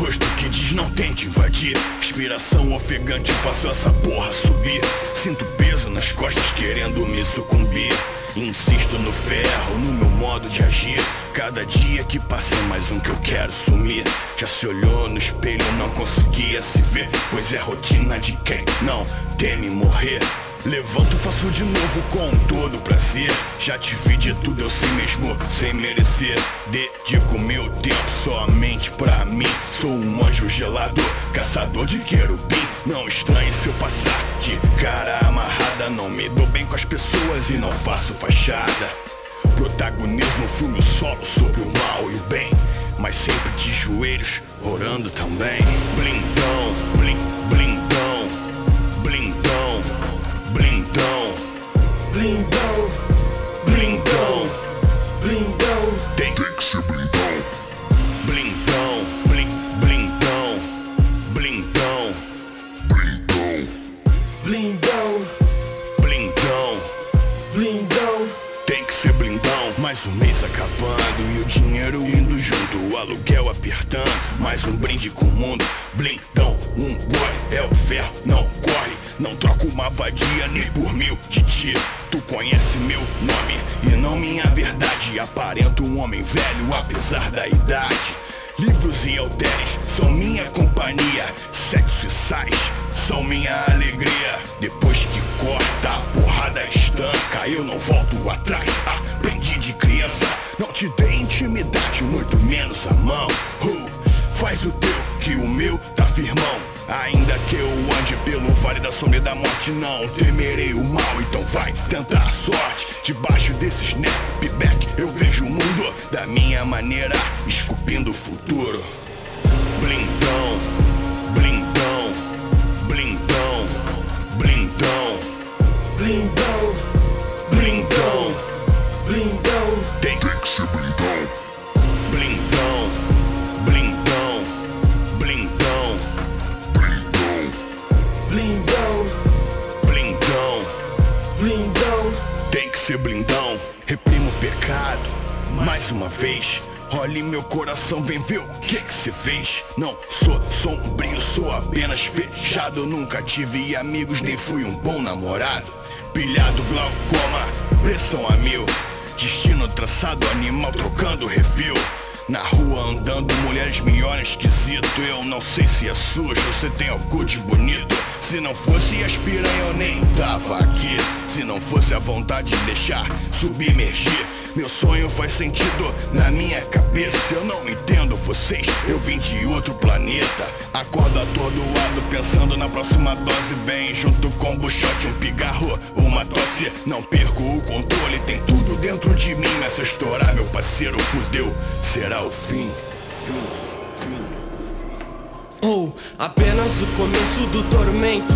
rosto que diz não tente invadir. Inspiração ofegante, faço essa porra subir. Sinto peso nas costas querendo me sucumbir. Insisto no ferro, no meu modo de agir. Cada dia que passa é mais um que eu quero sumir. Já se olhou no espelho, não conseguia se ver, pois é rotina de quem não teme morrer. Levanto, faço de novo com todo prazer. Já te vi de tudo, eu sei mesmo, sem merecer. Dedico meu tempo somente pra mim. Sou um anjo gelado, caçador de querubim. Não estranhe se eu passar de cara amarrada. Não me dou bem com as pessoas e não faço fachada. Protagonizo um filme solo sobre o mal e o bem, mas sempre de joelhos, orando também. Blindão, blindão, blindão, blindão, blindão, blindão, blindão. Tem que ser blindão. Blindão, blindão, blindão, blindão, blindão, blindão, blindão. Tem que ser blindão. Mais um mês acabando e o dinheiro indo junto, o aluguel apertando, mais um brinde com o mundo. Blindão, um gole, é o ferro, não corre. Não troco uma vadia nem por 1000 de ti. Tu conhece meu nome e não minha verdade. Aparento um homem velho apesar da idade. Livros e halteres são minha companhia. Sexo e sais são minha alegria. Depois que corta, a porrada estanca. Eu não volto atrás, aprendi de criança. Não te dei intimidade, muito menos a mão. Faz o teu, que o meu tá firmão. Ainda que eu ande pelo vale da sombra e da morte, não temerei o mal, então vai tentar a sorte. Debaixo desse snapback eu vejo o mundo da minha maneira, esculpindo o futuro. Blindão, blindão, blindão, blindão, blindão, blindão, blindão. Tem que ser blindão. Blindão, blindão, blindão, blindão, blindão, blindão. Tem que ser blindão. Reprimo o pecado, mais uma vez. Olhe meu coração, vem ver o que cê fez. Não sou sombrio, sou apenas fechado. Nunca tive amigos, nem fui um bom namorado. Pilhado, glaucoma, pressão a 1000. Destino traçado, animal trocando refil. Na rua andando, mulheres me olham esquisito. Eu não sei se é sujo, você tem algo de bonito. Se não fosse as piranha eu nem tava aqui. Se não fosse a vontade de deixar submergir. Meu sonho faz sentido na minha cabeça. Eu não entendo vocês, eu vim de outro planeta. Acordo atordoado pensando na próxima dose. Vem junto com um buchote, um pigarro, uma tosse. Não perco o controle, tem tudo dentro de mim. Mas se eu estourar meu parceiro, fudeu, será o fim. Ou apenas o começo do tormento.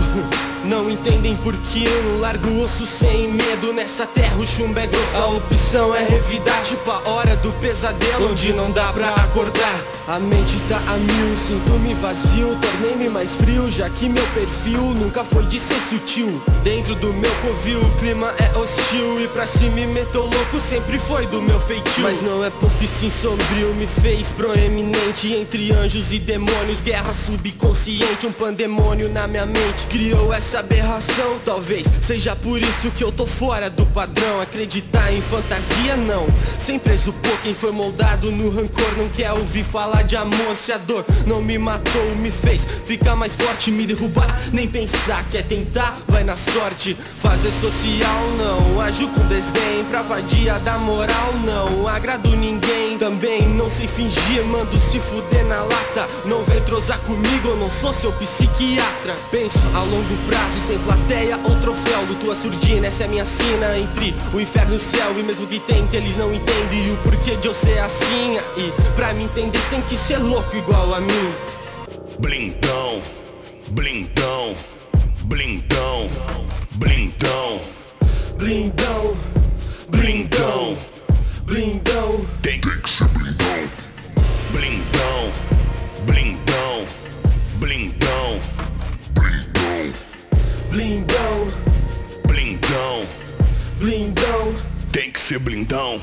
Não entendem por que eu não largo o osso sem medo. Nessa terra o chumbo é grosso. A opção é revidar, tipo a hora do pesadelo, onde não dá pra acordar. A mente tá a 1000, sinto-me vazio. Tornei-me mais frio, já que meu perfil nunca foi de ser sutil. Dentro do meu covil o clima é hostil. E pra se me meter louco sempre foi do meu feitio. Mas não é pouco sim sombrio, me fez proeminente. Entre anjos e demônios, guerra subconsciente. Um pandemônio na minha mente criou essa aberração. Talvez seja por isso que eu tô fora do padrão. Acreditar em fantasia não. Sem preso por quem foi moldado no rancor. Não quer ouvir falar de amor. Se a dor não me matou, me fez ficar mais forte. Me derrubar, nem pensar. Quer tentar, vai na sorte. Fazer social não. Ajo com desdém pra vadia da moral não. Agrado ninguém, também não sei fingir. Mando se fuder na lata. Não vem trozar comigo, eu não sou seu psiquiatra. Penso a longo prazo, sem plateia ou troféu. Luto a surdina, essa é minha sina entre o inferno e o céu. E mesmo que tente, eles não entendem o porquê de eu ser assim. E pra me entender tem que ser louco igual a mim. Blindão, blindão, blindão, blindão, blindão, blindão, blindão. Tem que ser blindão. Blindão, blindão, blindão, blindão, blindão, blindão. Tem que ser blindão.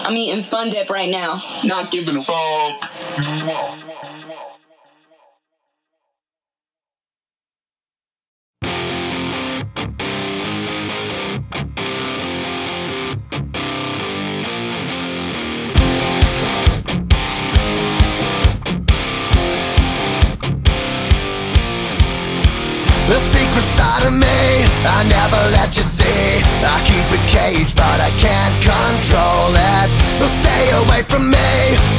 I'm eating Fun Dip right now. Not giving a fuck. The secret side of me, I never let you see. I keep it caged, but I can't control it. So stay away from me,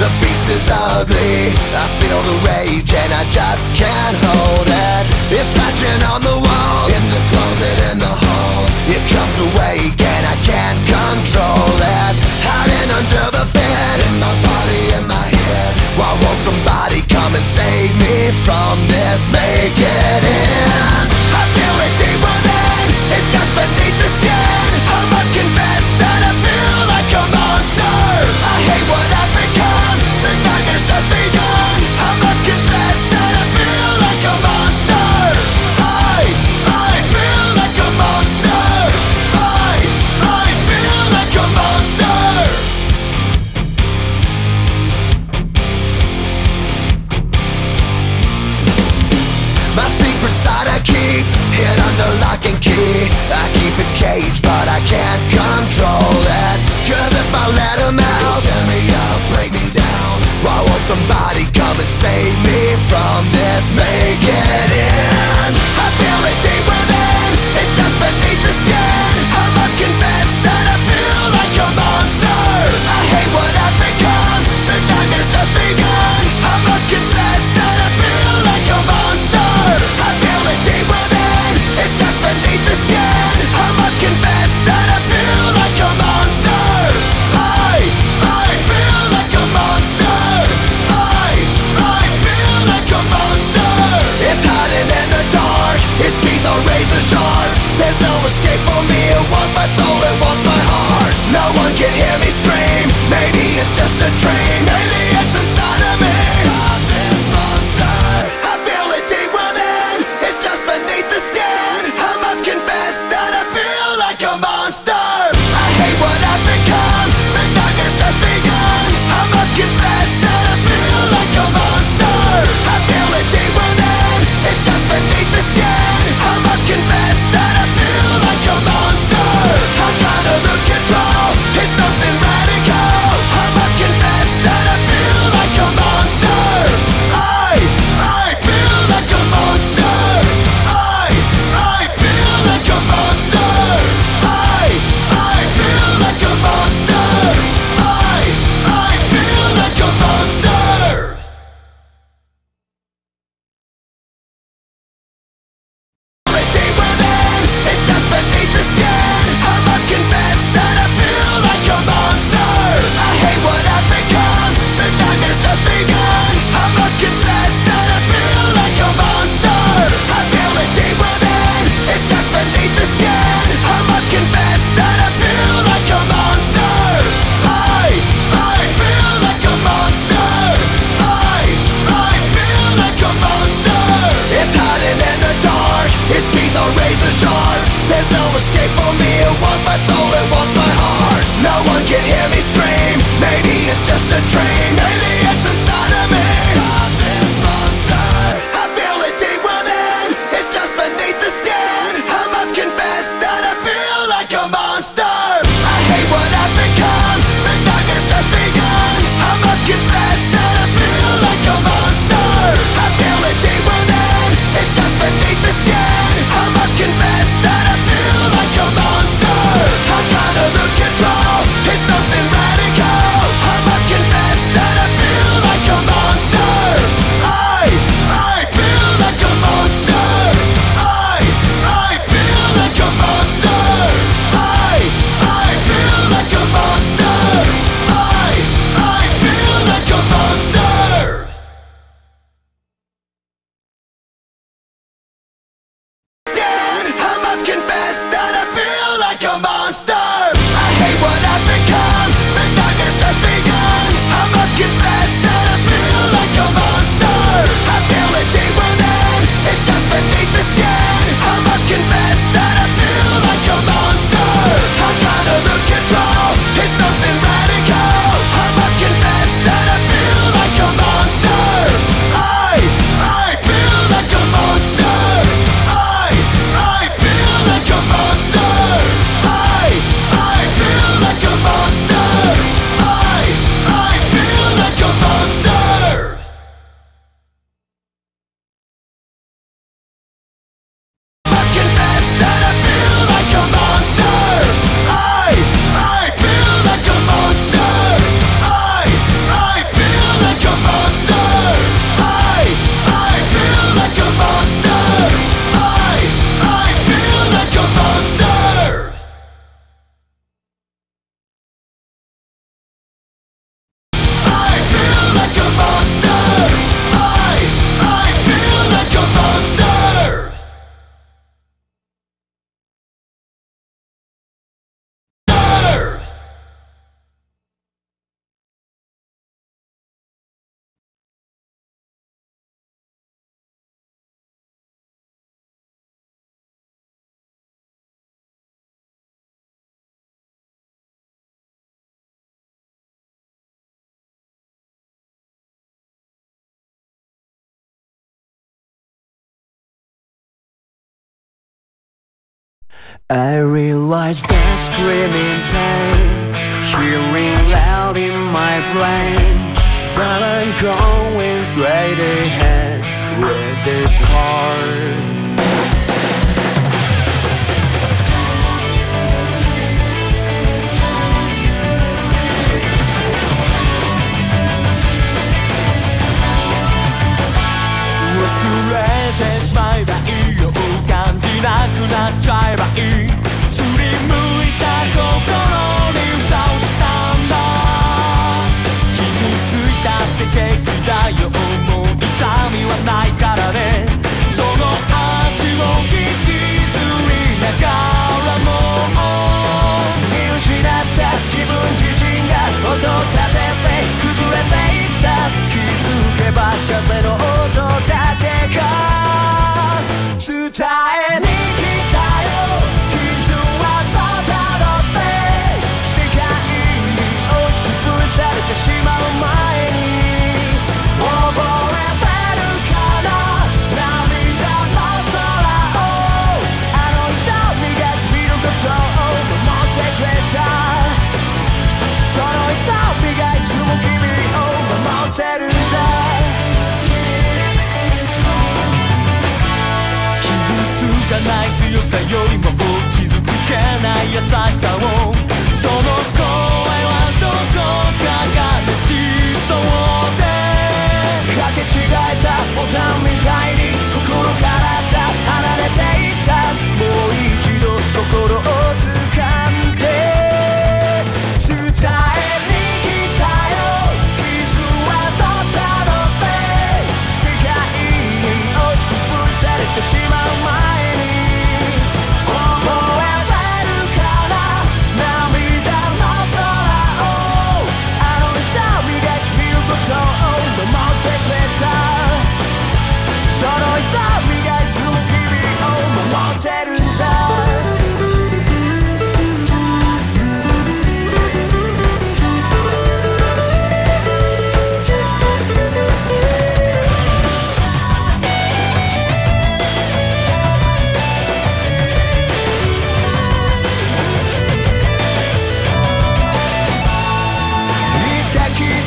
the beast is ugly. I feel the rage and I just can't hold it. It's scratching on the walls, in the closet, in the halls. It comes awake and I can't control it. Hiding under the bed, in my body, in my head. Why won't somebody come and save me from this? Make it end. I feel it deep within, it's just beneath the skin. I must confess that I feel like a monster. I hate what I've become, the nightmare's just begun. I must confess that I feel like a monster. I feel like a monster. I feel like a monster. My secret side I keep hid under lock and key. I keep it caged, but I can't control it. Cause if I let him out, he'll tear me up, break me down. Why won't somebody come and save me from this? Make it end. I feel it deep within, it's just beneath the skin. I must confess that I feel like a monster. I hate what I've become, the nightmare's just begun. I must confess that I feel like a monster. I feel it deep within, it's just beneath the skin. I must confess that I feel like a monster. I feel like a monster. I razor sharp. There's no escape for me. It wants my soul, it wants my heart. No one can hear me scream. Maybe it's just a dream. Maybe it's inside of me. Stop this monster. I feel it deep within. It's just beneath the skin. I must confess that I feel like a monster. I hate what I've become. The nightmare's just begun. I must confess that I feel like a monster. I feel it deep within. It's just beneath the skin. I must confess that I feel like a monster. I'm gonna lose control. It's something radical. I must confess that I feel like a monster. I feel like a monster. I feel like a monster. I feel like a monster. I feel like a monster. It's just beneath the skin. I must confess that I feel like a monster. I hate what I've become. The nightmare's just begun. I must confess that I feel like a monster. I feel it deep within. It's just beneath the skin. I must confess that I feel like a monster. I feel like a monster. I feel like a monster. It's hiding in the dark. Its teeth are razor sharp. There's no escape for me. It wants my soul, it wants my heart. No one can hear me scream. Maybe it's just a dream. Maybe it's inside of me. Stop this monster. I feel it deep within. It's just beneath the skin. I must confess that I feel like a monster. I hate what I've become. The nightmare's just begun. I must confess that I feel like a monster. I feel it deep within. It's just beneath the skin. I must confess that I feel like a monster. I'm gonna lose control. It's something radical. I must confess that I feel like a monster. I feel like a monster. I feel like a monster. I feel like a monster. I feel like a monster. I must confess that I feel like a monster. I hate what I've become. The nightmare's just begun. I must confess that I feel like a monster. I feel it deep within. It's just beneath the skin. I must confess that I feel like a monster. I'm gonna lose control. It's something radical. I must confess that I feel like a monster. I feel like a monster. I feel like a monster. I feel like a monster. I feel like a monster. Must confess that I feel like a monster. I feel like a monster. I feel like a monster. I feel like a monster. I feel like a monster. I feel like a monster. I feel like a monster. I realize that screaming pain, hearing loud in my brain, but I'm going straight ahead with this heart.忘れてしまえばいいよ、感じなくなっちゃえばいい、すりむいた心に蓋をしたんだ、傷ついたって平気だよ、もう痛みはないからね、その愛風の音だけが伝えに来たよ。傷はたどって世界に押しつぶされてしまう前に覚えてるかな、涙の空をあの瞳が君のことを守ってくれた。その瞳がいつも君を守ってるんだ。傷つかない強さよりも傷つけない優しさを、その声はどこかがしそうで、かけ違えたボタンみたいに心から離れていった。もう一度心を掴んで伝えに来たよ。傷はたどって世界に押しつぶされてしまう前に覚えてるかな、涙の空をあの瞳が君のことを守ってくれた。その瞳がいつも君を守ってるんだ。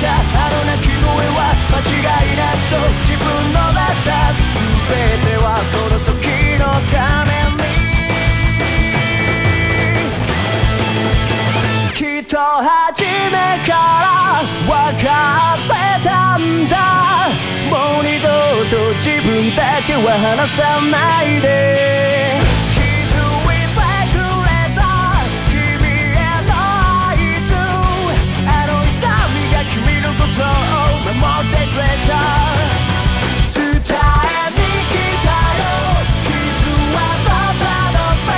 あの鳴き声は間違いなくそう自分のだった。全てはその時のためにきっと初めから分かってたんだ。もう二度と自分だけは離さないで。君のことを守ってくれた。伝えに来たよ。傷はたどって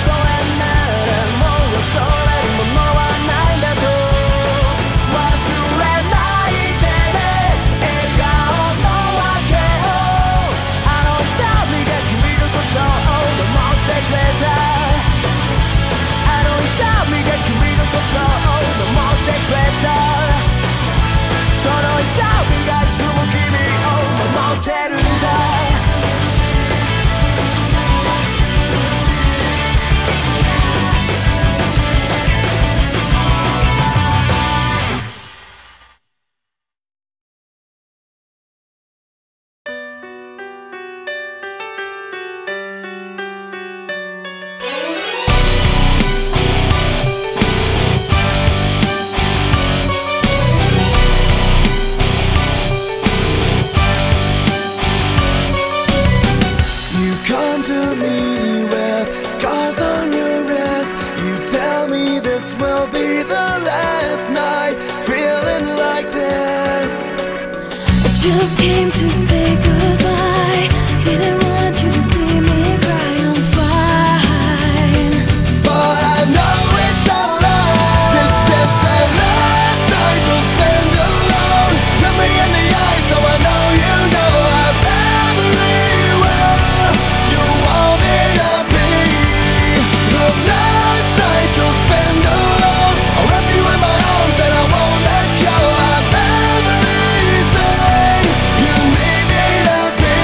それならもう恐れるものはないんだと。忘れないでね笑顔の訳を、あの瞳が君のことを守ってくれた。あの瞳が君のことを守ってくれた。その痛みがいつも君を守ってるんだ。Just came to say goodbye. Didn't want you to see me cry. I'm fine, but I know it's a lie. This is the last night you'll spend alone. Look me in the eye so I know you know I'm everywhere you want me to be. The last night you'll spend alone. I'll wrap you in my arms and I won't let go. I'm everything you need me to be.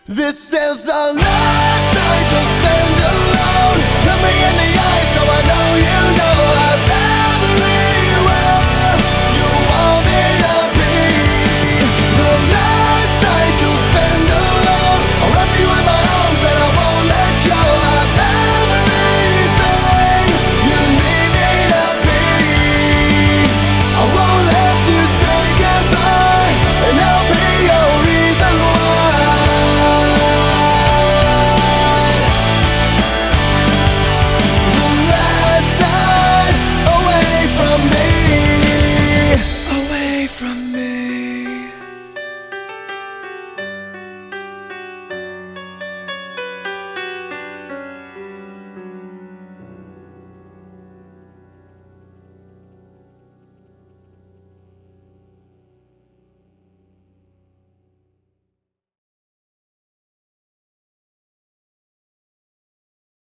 This is the last night you'll spend alone. Look me in the eye so I know you know I'm everywhere you want me to be. The last night you'll spend alone, I'll wrap you in my arms and I won't let go. I'm everything you need me to be. I won't let you say goodbye, and I'll be your reason why. The last night away from me, away from me.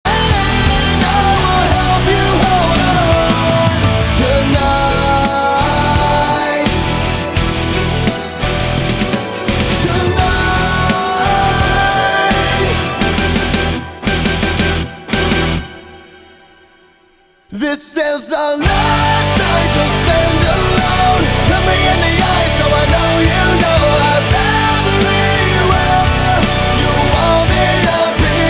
And I will help you hold on tonight. This is the last night you'll spend alone. Look me in the eye so I know you know I'm everywhere you want me to be.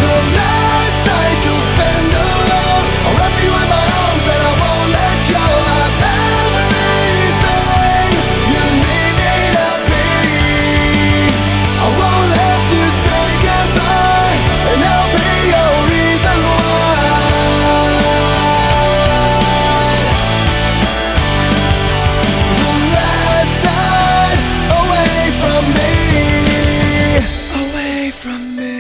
The last night you'll spend alone, I'll wrap you in my arms and I won't let go. I'm everything you need me to be. I won't let you say goodbye, and I'll be your reason why. The last night away from me, away from me.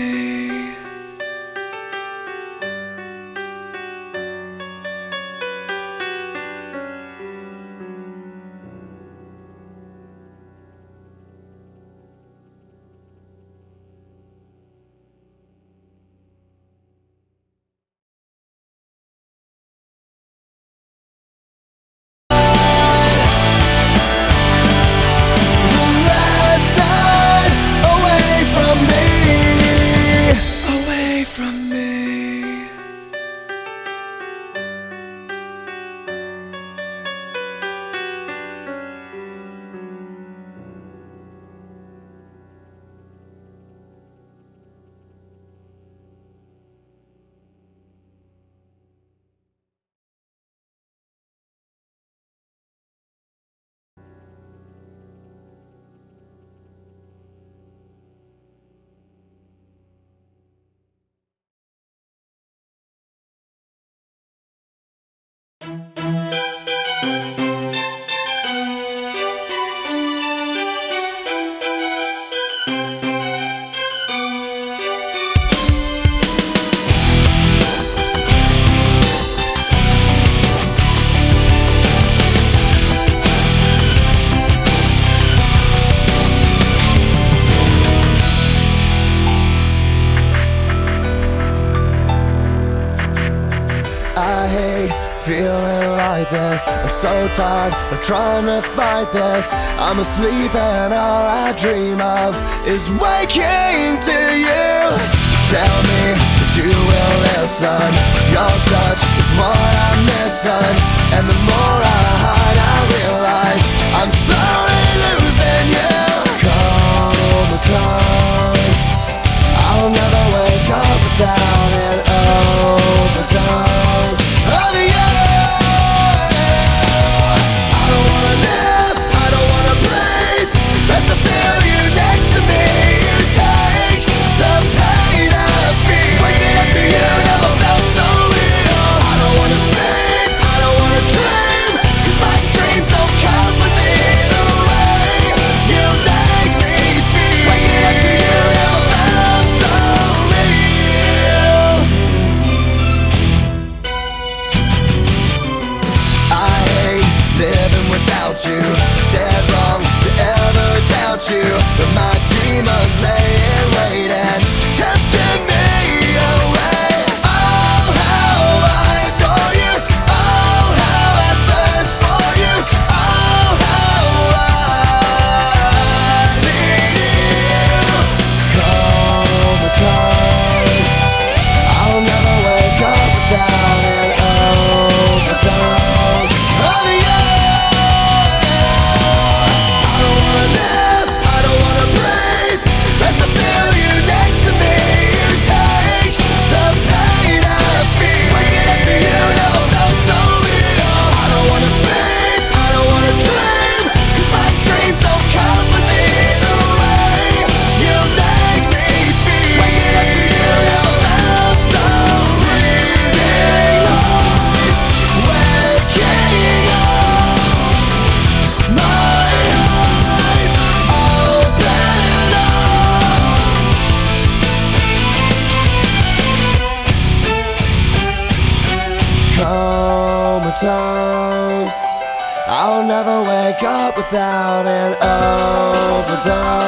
The last night away from me, away from me. I hate feeling like this. I'm so tired of trying to fight this. I'm asleep and all I dream of is waking to you. Tell me that you will listen. Your touch is what I'm missing, and the more I hide I realize I'm slowly losing you. Comatose, I'll never wake up without an overdose of you. I don't wanna live, I don't wanna breathe, unless I feel you next to me. You take the pain I feel. Waking up to you never felt so real. I don't wanna sleep, I don't wanna dream, 'cause my dreams don't come with me. The way without an overdose.